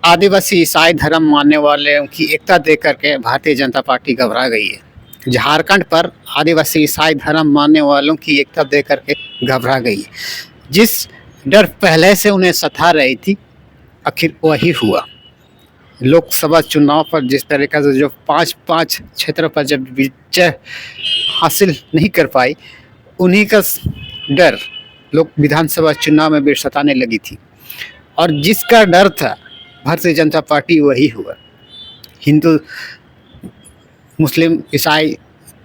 आदिवासी ईसाई धर्म मानने वालों की एकता देख करके भारतीय जनता पार्टी घबरा गई है। झारखंड पर आदिवासी ईसाई धर्म मानने वालों की एकता देख करके घबरा गई है। जिस डर पहले से उन्हें सता रही थी, आखिर वही हुआ। लोकसभा चुनाव पर जिस तरीके से जो पांच क्षेत्र पर जब विजय हासिल नहीं कर पाई, उन्हीं का डर लोग विधानसभा चुनाव में भी सताने लगी थी। और जिसका डर था भारतीय जनता पार्टी, वही हुआ। हिंदू, मुस्लिम, ईसाई,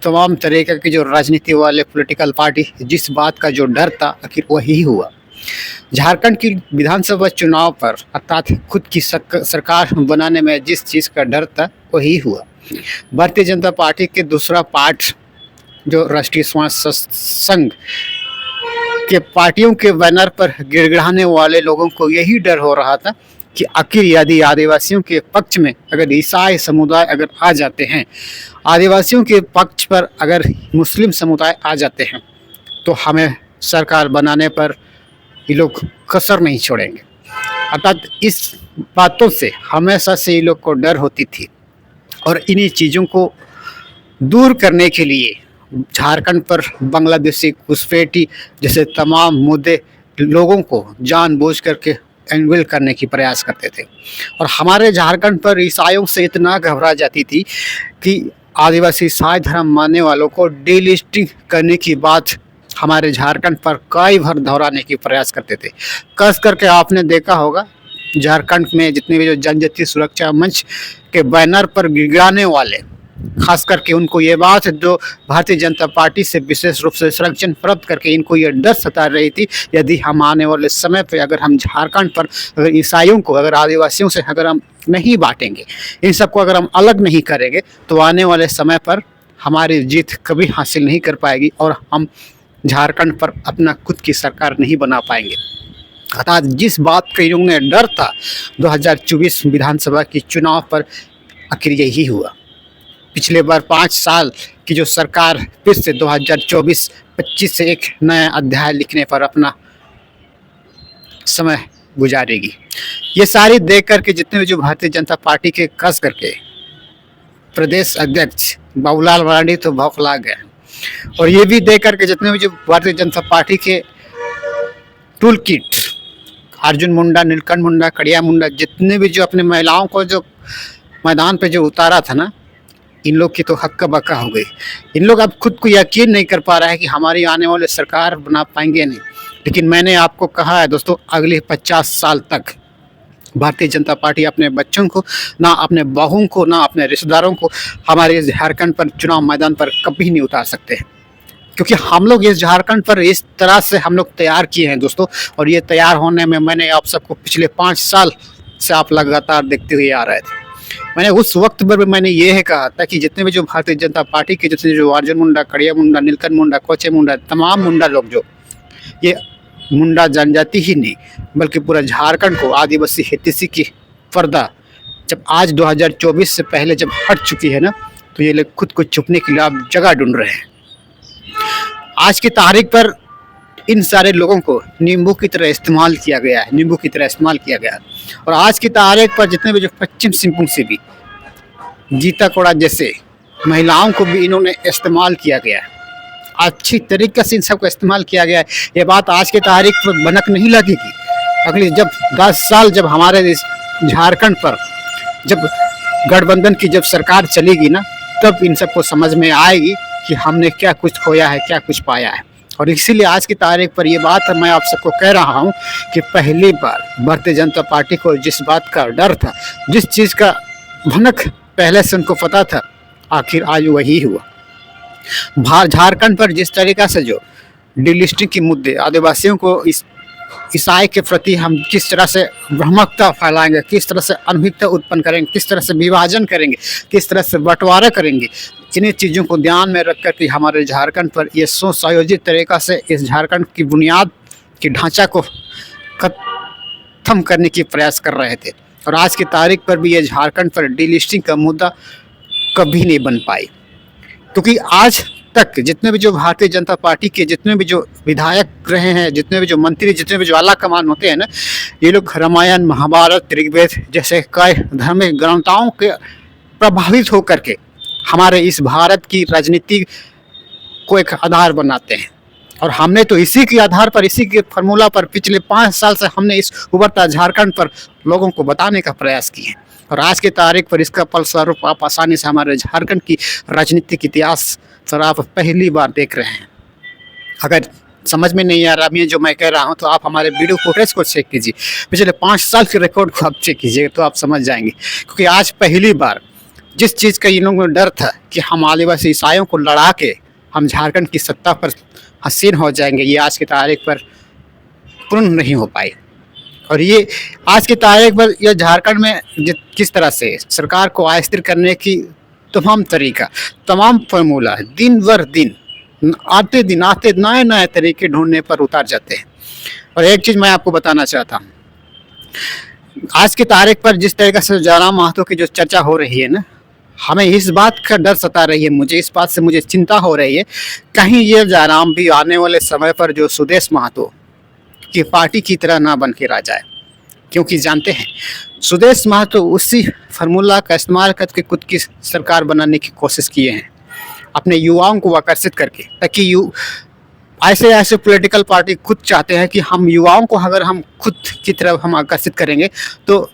तमाम तरीके की जो राजनीति वाले पॉलिटिकल पार्टी, जिस बात का जो डर था, आखिर वही हुआ। झारखंड की विधानसभा चुनाव पर अर्थात खुद की सरकार बनाने में जिस चीज़ का डर था, वही हुआ। भारतीय जनता पार्टी के दूसरा पार्ट जो राष्ट्रीय स्वयं संघ के पार्टियों के बैनर पर गिड़गिड़ाने वाले लोगों को यही डर हो रहा था कि आखिर यदि आदिवासियों के पक्ष में अगर ईसाई समुदाय अगर आ जाते हैं, आदिवासियों के पक्ष पर अगर मुस्लिम समुदाय आ जाते हैं, तो हमें सरकार बनाने पर ये लोग कसर नहीं छोड़ेंगे। अर्थात इस बातों से हमेशा से ये लोग को डर होती थी। और इन्हीं चीज़ों को दूर करने के लिए झारखंड पर बांग्लादेशी घुसपैठी जैसे तमाम मुद्दे लोगों को जानबूझ करके एंगल करने की प्रयास करते थे। और हमारे झारखंड पर ईसाइयों से इतना घबरा जाती थी कि आदिवासी ईसाई धर्म मानने वालों को डीलिस्टिंग करने की बात हमारे झारखंड पर कई बार दोहराने की प्रयास करते थे। खास करके आपने देखा होगा झारखंड में जितने भी जो जनजातीय सुरक्षा मंच के बैनर पर गिड़गिड़ाने वाले, खास करके उनको ये बात जो भारतीय जनता पार्टी से विशेष रूप से संरक्षण प्राप्त करके इनको ये डर सता रही थी, यदि हम आने वाले समय पे अगर हम झारखंड पर अगर ईसाइयों को अगर आदिवासियों से अगर हम नहीं बांटेंगे, इन सबको अगर हम अलग नहीं करेंगे, तो आने वाले समय पर हमारी जीत कभी हासिल नहीं कर पाएगी और हम झारखंड पर अपना खुद की सरकार नहीं बना पाएंगे। अर्थात जिस बात का इन्होंने डर था 2024 विधानसभा की चुनाव पर, आखिर यही हुआ। पिछले बार 5 साल की जो सरकार फिर से 2024-25 से एक नया अध्याय लिखने पर अपना समय गुजारेगी। ये सारी देख करके जितने भी जो भारतीय जनता पार्टी के खास करके प्रदेश अध्यक्ष बाबूलाल मरांडी तो बौखला गए। और ये भी देख करके जितने भी जो भारतीय जनता पार्टी के टूल किट अर्जुन मुंडा, नीलकंठ मुंडा, कड़िया मुंडा, जितने भी जो अपने महिलाओं को जो मैदान पे जो उतारा था ना, इन लोग की तो हक्का बक्का हो गई। इन लोग अब खुद को यकीन नहीं कर पा रहा है कि हमारी आने वाले सरकार बना पाएंगे नहीं। लेकिन मैंने आपको कहा है दोस्तों, अगले 50 साल तक भारतीय जनता पार्टी अपने बच्चों को, ना अपने बहुओं को, ना अपने रिश्तेदारों को हमारे झारखंड पर चुनाव मैदान पर कभी नहीं उतार सकते हैं। क्योंकि हम लोग इस झारखंड पर इस तरह से हम लोग तैयार किए हैं दोस्तों। और ये तैयार होने में मैंने आप सबको पिछले 5 साल से आप लगातार देखते हुए आ रहे थे। मैंने उस वक्त पर भी मैंने ये कहा था कि जितने भी जो भारतीय जनता पार्टी के जितने जो अर्जुन मुंडा, कड़िया मुंडा, नीलकंठ मुंडा, कोचे मुंडा, तमाम मुंडा लोग जो, ये मुंडा जनजाति ही नहीं बल्कि पूरा झारखंड को आदिवासी हितैषी की पर्दा जब आज 2024 से पहले जब हट चुकी है ना, तो ये लोग खुद को छुपने के लिए अब जगह ढूंढ रहे हैं। आज की तारीख पर इन सारे लोगों को नींबू की तरह इस्तेमाल किया गया है, नींबू की तरह इस्तेमाल किया गया है। और आज की तारीख पर जितने भी जो पश्चिम सिंहभूम से भी जीता कोड़ा जैसे महिलाओं को भी इन्होंने इस्तेमाल किया गया है, अच्छी तरीके से इन सबको इस्तेमाल किया गया है। ये बात आज की तारीख पर भनक नहीं लगेगी। अगले जब 10 साल जब हमारे इस झारखंड पर जब गठबंधन की जब सरकार चलेगी ना, तब इन सबको समझ में आएगी कि हमने क्या कुछ खोया है, क्या कुछ पाया है। और इसीलिए आज की तारीख पर ये बात मैं आप सबको कह रहा हूँ कि पहली बार भारतीय जनता पार्टी को जिस बात का डर था, जिस चीज़ का भनक पहले से उनको पता था, आखिर आज वही हुआ। झारखंड पर जिस तरीक़ा से जो डीलिस्टिंग के मुद्दे, आदिवासियों को इस ईसाई के प्रति हम किस तरह से भ्रामकता फैलाएंगे, किस तरह से अनभिज्ञता उत्पन्न करेंगे, किस तरह से विभाजन करेंगे, किस तरह से बंटवारा करेंगे, इन्हीं चीज़ों को ध्यान में रख कर के हमारे झारखंड पर ये सुसंयोजित तरीक़ा से इस झारखंड की बुनियाद की ढांचा को खत्म करने की प्रयास कर रहे थे। और आज की तारीख पर भी ये झारखंड पर डीलिस्टिंग का मुद्दा कभी नहीं बन पाई, क्योंकि आज तक जितने भी जो भारतीय जनता पार्टी के जितने भी जो विधायक रहे हैं, जितने भी जो मंत्री, जितने भी जो आला कमान होते हैं ना, ये लोग रामायण, महाभारत, ऋग्वेद जैसे कई धार्मिक ग्रंथों के प्रभावित होकर के हमारे इस भारत की राजनीति को एक आधार बनाते हैं। और हमने तो इसी के आधार पर, इसी के फार्मूला पर पिछले 5 साल से हमने इस उभरता झारखंड पर लोगों को बताने का प्रयास किए। और आज के तारीख पर इसका फलस्वरूप आप आसानी से हमारे झारखंड की राजनीतिक इतिहास सर आप पहली बार देख रहे हैं। अगर समझ में नहीं आ रहा है जो मैं कह रहा हूं तो आप हमारे वीडियो फुटेज को चेक कीजिए, पिछले 5 साल के रिकॉर्ड को आप चेक कीजिए तो आप समझ जाएंगे। क्योंकि आज पहली बार जिस चीज़ का इन लोगों को डर था कि हम आदिवासी ईसाइयों को लड़ा के हम झारखंड की सत्ता पर हसीन हो जाएंगे, ये आज की तारीख पर पूर्ण नहीं हो पाई। और ये आज की तारीख पर यह झारखंड में किस तरह से सरकार को अस्थिर करने की तमाम तरीका, तमाम फार्मूला दिन बर दिन आते नए नए तरीके ढूंढने पर उतार जाते हैं। और एक चीज़ मैं आपको बताना चाहता हूँ, आज की तारीख पर जिस तरीके से जयराम महतो की जो चर्चा हो रही है ना, हमें इस बात का डर सता रही है, मुझे इस बात से मुझे चिंता हो रही है कहीं ये जयराम भी आने वाले समय पर जो सुदेश महतो की पार्टी की तरह ना बन के रह जाए। क्योंकि जानते हैं सुदेश महतो उसी फार्मूला का इस्तेमाल करके खुद की सरकार बनाने की कोशिश किए हैं, अपने युवाओं को आकर्षित करके, ताकि ऐसे पॉलिटिकल पार्टी खुद चाहते हैं कि हम युवाओं को अगर हम खुद की तरफ हम आकर्षित करेंगे तो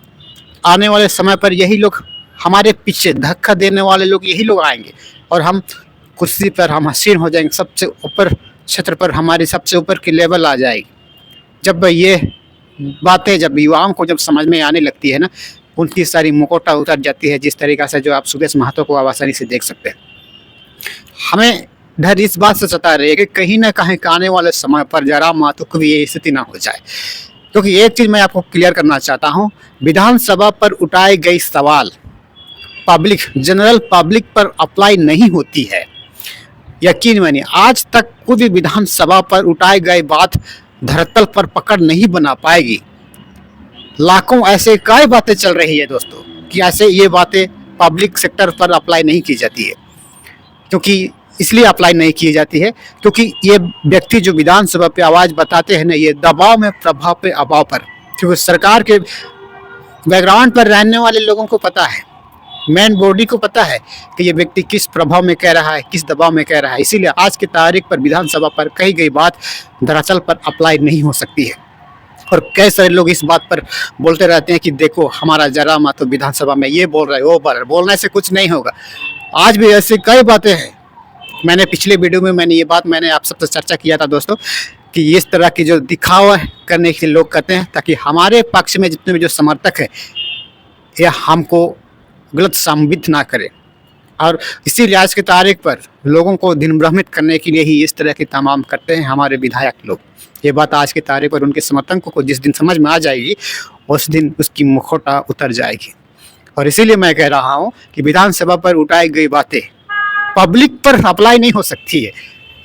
आने वाले समय पर यही लोग हमारे पीछे धक्का देने वाले लोग यही लोग आएंगे और हम कुर्सी पर हम हसीन हो जाएंगे, सबसे ऊपर क्षेत्र पर हमारी सबसे ऊपर की लेवल आ जाएगी। जब ये बातें जब युवाओं को जब समझ में आने लगती है ना, उनकी सारी मुखौटा उतर जाती है, जिस तरीक़ा से जो आप सुदेश महतो को आप आसानी से देख सकते हैं। हमें डर इस बात से सता रही है कि कहीं ना कहीं आने वाले समय पर जयराम महतो को भी ये स्थिति ना हो जाए। क्योंकि एक चीज़ मैं आपको क्लियर करना चाहता हूँ, विधानसभा पर उठाए गए सवाल पब्लिक, जनरल पब्लिक पर अप्लाई नहीं होती है। यकीन मानिए आज तक कोई भी विधानसभा पर उठाए गए बात धरातल पर पकड़ नहीं बना पाएगी। लाखों ऐसे कई बातें चल रही है दोस्तों कि ऐसे ये बातें पब्लिक सेक्टर पर अप्लाई नहीं की जाती है। क्योंकि इसलिए अप्लाई नहीं की जाती है क्योंकि ये व्यक्ति जो विधानसभा पे आवाज़ बताते हैं ना, ये दबाव में, प्रभाव पे, अभाव पर, क्योंकि सरकार के बैकग्राउंड पर रहने वाले लोगों को पता है, मेन बॉडी को पता है कि ये व्यक्ति किस प्रभाव में कह रहा है, किस दबाव में कह रहा है। इसीलिए आज की तारीख पर विधानसभा पर कही गई बात दरअसल पर अप्लाई नहीं हो सकती है। और कई सारे लोग इस बात पर बोलते रहते हैं कि देखो हमारा जयराम महतो विधानसभा में ये बोल रहा है, वो बोल रहा है, बोलने से कुछ नहीं होगा। आज भी ऐसे कई बातें हैं। मैंने पिछले वीडियो में मैंने ये बात मैंने आप सबसे चर्चा किया था दोस्तों कि इस तरह की जो दिखावा करने के लोग करते हैं ताकि हमारे पक्ष में जितने भी जो समर्थक है या हमको गलत साबित ना करे। और इसीलिए आज की तारीख पर लोगों को दिग्भ्रमित करने के लिए ही इस तरह के तमाम करते हैं हमारे विधायक लोग। ये बात आज की तारीख पर उनके समर्थकों को जिस दिन समझ में आ जाएगी उस दिन उसकी मुखौटा उतर जाएगी। और इसीलिए मैं कह रहा हूँ कि विधानसभा पर उठाई गई बातें पब्लिक पर अप्लाई नहीं हो सकती है।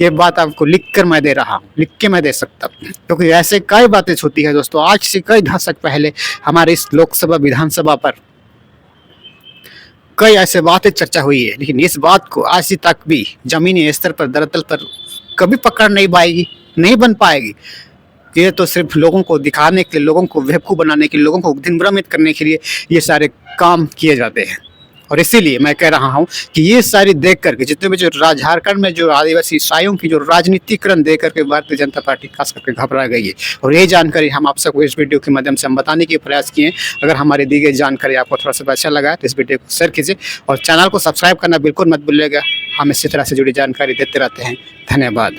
ये बात आपको लिख कर मैं दे रहा हूँ, लिख के मैं दे सकता हूँ। क्योंकि ऐसे कई बातें होती है दोस्तों। आज से कई दशक पहले हमारे इस लोकसभा विधानसभा पर कई ऐसे बातें चर्चा हुई है, लेकिन इस बात को आज तक भी जमीनी स्तर पर, धरातल पर कभी पकड़ नहीं पाएगी, नहीं बन पाएगी। ये तो सिर्फ लोगों को दिखाने के लिए, लोगों को बेवकूफ़ बनाने के लिए, लोगों को दिग्भ्रमित करने के लिए ये सारे काम किए जाते हैं। और इसीलिए मैं कह रहा हूं कि ये सारी देख करके जितने भी जो झारखंड में जो आदिवासी ईसाइयों की जो राजनीतिकरण देख करके भारतीय जनता पार्टी खास करके घबरा गई है। और ये जानकारी हम आप सबको इस वीडियो के माध्यम से हम बताने के प्रयास किए हैं। अगर हमारी दी गई जानकारी आपको थोड़ा सा अच्छा लगा तो इस वीडियो को शेयर कीजिए और चैनल को सब्सक्राइब करना बिल्कुल मत भूलिएगा। हम इसी तरह से जुड़ी जानकारी देते रहते हैं। धन्यवाद।